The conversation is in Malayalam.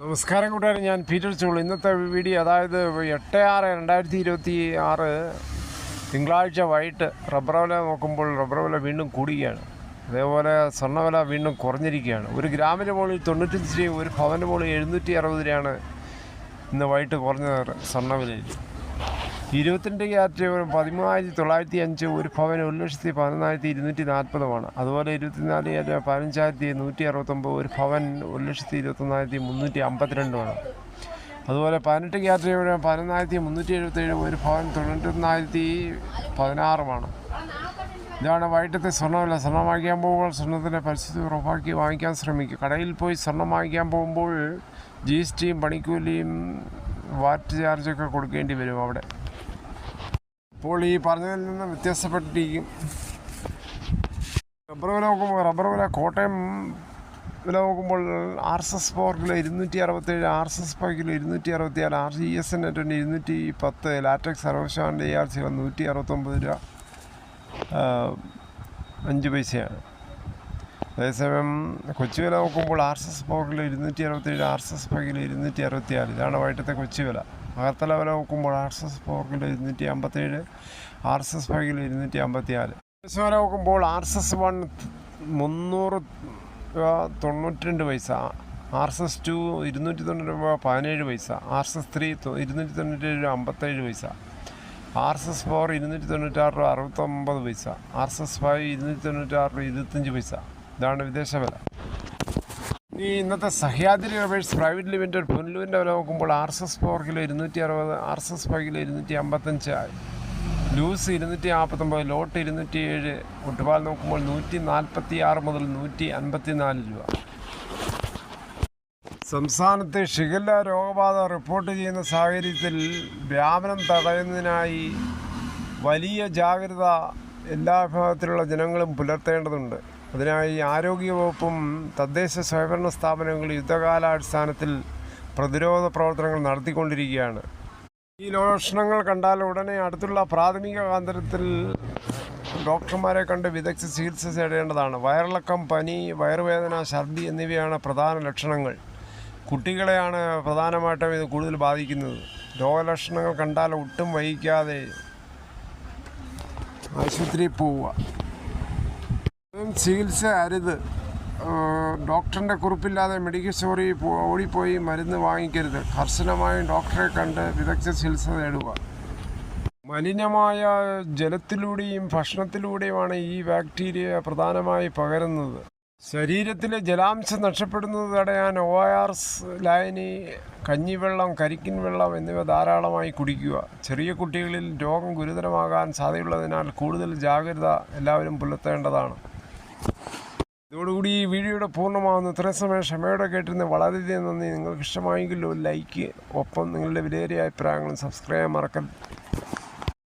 നമസ്കാരം കൂട്ടുകാരെ, ഞാൻ പീറ്റർ ചോളു. ഇന്നത്തെ വീഡിയോ അതായത് 8/6/2026 തിങ്കളാഴ്ച വൈകിട്ട് റബ്ബർ വില നോക്കുമ്പോൾ റബ്ബർ വില വീണ്ടും കൂടുകയാണ്. അതേപോലെ സ്വർണ്ണവില വീണ്ടും കുറഞ്ഞിരിക്കുകയാണ്. ഒരു ഗ്രാമിന് മുകളിൽ 95 രൂപയും ഒരു പവന് മുകളിൽ 760 രൂപയാണ് ഇന്ന് വൈകിട്ട് കുറഞ്ഞ സ്വർണ്ണവിലയിൽ. 22 ക്യാരറ്റ് 13,905, ഒരു പവന് 1,11,240. അതുപോലെ 24 ക്യാരറ്റ് 15,169, ഒരു പവൻ 1,21,352. അതുപോലെ 18 ക്യാരറ്റ് 11,377, ഒരു പവൻ 91,016. ഇതാണ് വൈകിട്ടത്തെ സ്വർണ്ണവില. സ്വർണ്ണം വാങ്ങിക്കാൻ പോകുമ്പോൾ സ്വർണ്ണത്തിൻ്റെ പരിസ്ഥിതി ഉറപ്പാക്കി വാങ്ങിക്കാൻ ശ്രമിക്കുക. കടയിൽ പോയി സ്വർണ്ണം വാങ്ങിക്കാൻ പോകുമ്പോൾ GSTയും പണിക്കൂലിയും വാറ്റ് ചാർജൊക്കെ കൊടുക്കേണ്ടി വരും അവിടെ. അപ്പോൾ ഈ പറഞ്ഞതിൽ നിന്ന് വ്യത്യാസപ്പെട്ടിരിക്കും. റബ്ബർ വില നോക്കുമ്പോൾ റബ്ബർ വില കോട്ടയം വില നോക്കുമ്പോൾ RSS 4 kilo 267, RSS 5 kilo 264, GSN 210, latex 60%, ARC 169 രൂപ 5 പൈസയാണ്. അതേസമയം കൊച്ചി വില നോക്കുമ്പോൾ RSS 4 കിലോ 267, RSS 5 കിലോ 264. ഇതാണ് വൈകിട്ടത്തെ കൊച്ചി വില. അകത്തല വില നോക്കുമ്പോൾ RSS 4 കിലോ 257, RSS 5 കിലോ 254. വില നോക്കുമ്പോൾ RSS 1 300 രൂപ 92 പൈസ, RSS 2 290 രൂപ 17 പൈസ, RSS 3 297 രൂപ 57 പൈസ, RSS 4 296 രൂപ 69 പൈസ, RSS 5 296 രൂപ 25 പൈസ. ഇതാണ് വിദേശ വില. ഈ ഇന്നത്തെ സഹ്യാദ്രി റബ്ബേഴ്സ് പ്രൈവറ്റ് ലിമിറ്റഡ് പുനലൂരിൻ്റെ വില നോക്കുമ്പോൾ RSS 4 kilo 260, RSS 5 kilo 255, loose 249, lot 207. ഒട്ടുപാൽ നോക്കുമ്പോൾ 146 മുതൽ 154 രൂപ. സംസ്ഥാനത്ത് ഷിഗല്ല രോഗബാധ റിപ്പോർട്ട് ചെയ്യുന്ന സാഹചര്യത്തിൽ വ്യാപനം തടയുന്നതിനായി വലിയ ജാഗ്രത എല്ലാ വിഭാഗത്തിലുള്ള ജനങ്ങളും പുലർത്തേണ്ടതുണ്ട്. അതിനായി ആരോഗ്യവകുപ്പും തദ്ദേശ സ്വയംഭരണ സ്ഥാപനങ്ങളും യുദ്ധകാലാടിസ്ഥാനത്തിൽ പ്രതിരോധ പ്രവർത്തനങ്ങൾ നടത്തിക്കൊണ്ടിരിക്കുകയാണ്. ഈ ലക്ഷണങ്ങൾ കണ്ടാൽ ഉടനെ അടുത്തുള്ള പ്രാഥമിക കേന്ദ്രത്തിൽ ഡോക്ടർമാരെ കണ്ട് വിദഗ്ധ ചികിത്സ തേടേണ്ടതാണ്. വയറിളക്കം, പനി, വയറുവേദന, ഛർദി എന്നിവയാണ് പ്രധാന ലക്ഷണങ്ങൾ. കുട്ടികളെയാണ് പ്രധാനമായിട്ടും ഇത് കൂടുതൽ ബാധിക്കുന്നത്. രോഗലക്ഷണങ്ങൾ കണ്ടാൽ ഒട്ടും വൈകിക്കാതെ ആശുപത്രിയിൽ പോവുക. ചികിത്സ അരുത്. ഡോക്ടറിൻ്റെ കുറിപ്പില്ലാതെ മെഡിക്കൽ സ്റ്റോറിൽ ഓടിപ്പോയി മരുന്ന് വാങ്ങിക്കരുത്. കർശനമായും ഡോക്ടറെ കണ്ട് വിദഗ്ധ ചികിത്സ നേടുക. മലിനമായ ജലത്തിലൂടെയും ഭക്ഷണത്തിലൂടെയുമാണ് ഈ ബാക്ടീരിയ പ്രധാനമായി പകരുന്നത്. ശരീരത്തിലെ ജലാംശം നഷ്ടപ്പെടുന്നത് തടയാൻ ORS ലായനി, കഞ്ഞിവെള്ളം, കരിക്കിൻ വെള്ളം എന്നിവ ധാരാളമായി കുടിക്കുക. ചെറിയ കുട്ടികളിൽ രോഗം ഗുരുതരമാകാൻ സാധ്യതയുള്ളതിനാൽ കൂടുതൽ ജാഗ്രത എല്ലാവരും പുലർത്തേണ്ടതാണ്. ഇതോടുകൂടി ഈ വീഡിയോയുടെ പൂർണ്ണമാകുന്നു. ഇത്രയും സമയം ക്ഷമയോടെ കേട്ടിരുന്ന വളരെയധികം നന്ദി. നിങ്ങൾക്ക് ഇഷ്ടമായെങ്കിൽ ഒരു ലൈക്ക്, ഒപ്പം നിങ്ങളുടെ വിലയേറിയ അഭിപ്രായങ്ങളും സബ്സ്ക്രൈബ് ചെയ്യാൻ മറക്കരുത്.